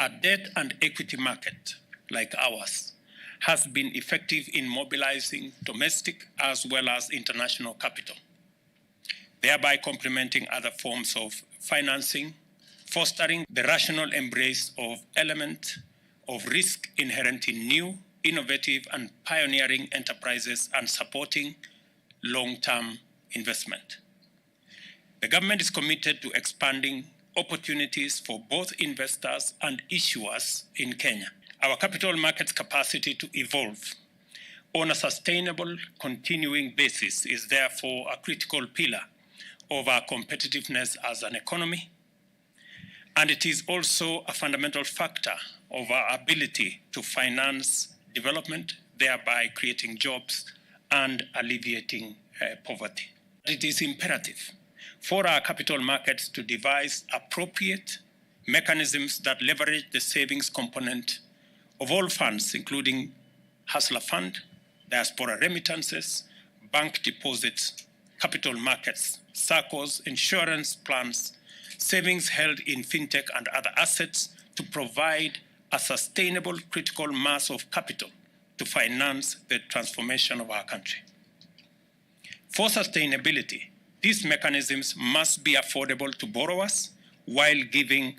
A debt and equity market like ours has been effective in mobilizing domestic as well as international capital, thereby complementing other forms of financing, fostering the rational embrace of elements of risk inherent in new, innovative, and pioneering enterprises and supporting long-term investment. The government is committed to expanding opportunities for both investors and issuers in Kenya. Our capital markets capacity to evolve on a sustainable, continuing basis is therefore a critical pillar of our competitiveness as an economy, and it is also a fundamental factor of our ability to finance development, thereby creating jobs and alleviating poverty. It is imperative for our capital markets to devise appropriate mechanisms that leverage the savings component of all funds, including Hustler Fund, diaspora remittances, bank deposits, capital markets, SACCOs, insurance plans, savings held in fintech and other assets to provide a sustainable critical mass of capital to finance the transformation of our country. For sustainability, these mechanisms must be affordable to borrowers while giving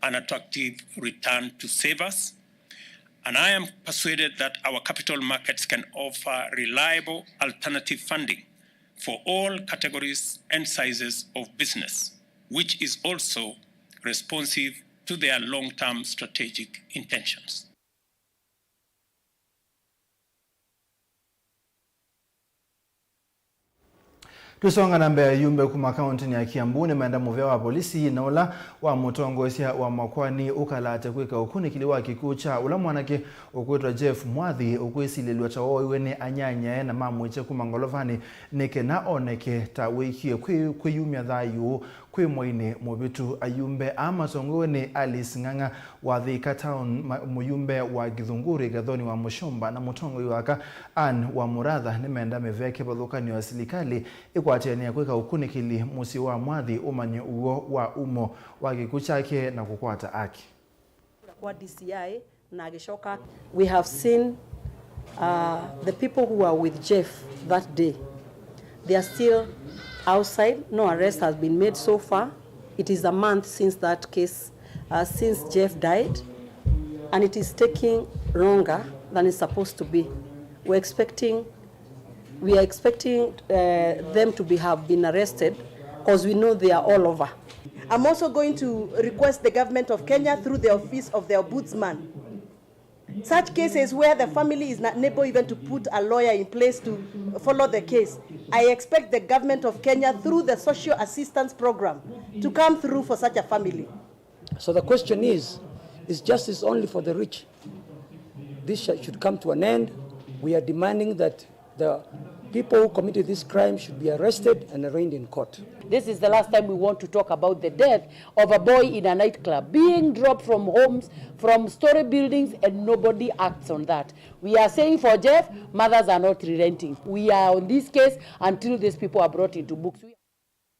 an attractive return to savers. And I am persuaded that our capital markets can offer reliable alternative funding for all categories and sizes of business, which is also responsive to their long-term strategic intentions. Tusonga na mbele yumbe kuma kaunti ya Kiambu ni maenda muvya wa polisi na ula wa mutongosia wa makwani ukalate kweka ukuni kiliwa kikucha ula mwanake ukuitwa Jeff Mwathi ukwisililwa chawo iwene anyanya na mamwiche kumangolovani neke na oneke ta wikie kwiyumya thayu kwi moine mubitu ayumbe ama songone Alice Ng'ang'a wa Thika Town muyumbe wa Githunguri gathoni wa Mushomba na mutongo waka Ann wa Muratha ni menda meveke bathukani wa silikali ikwatenia kweka ukunikili musi wa Mwathi umanye uo wa umo wa gikuchake na kukwata aki kwa DCI na gishoka. We have seen the people who were with Jeff that day. They are still outside. No arrest has been made so far. It is a month since that case, since Jeff died, and it is taking longer than it's supposed to be. We are expecting them to have been arrested because we know they are all over. I'm also going to request the government of Kenya through the office of the ombudsman. Such cases where the family is not able even to put a lawyer in place to follow the case, I expect the government of Kenya through the social assistance program to come through for such a family. So the question is justice only for the rich? This should come to an end. We are demanding that the people who committed this crime should be arrested and arraigned in court. This is the last time we want to talk about the death of a boy in a nightclub being dropped from homes, from story buildings, and nobody acts on that. We are saying for Jeff, mothers are not relenting. We are on this case until these people are brought into books.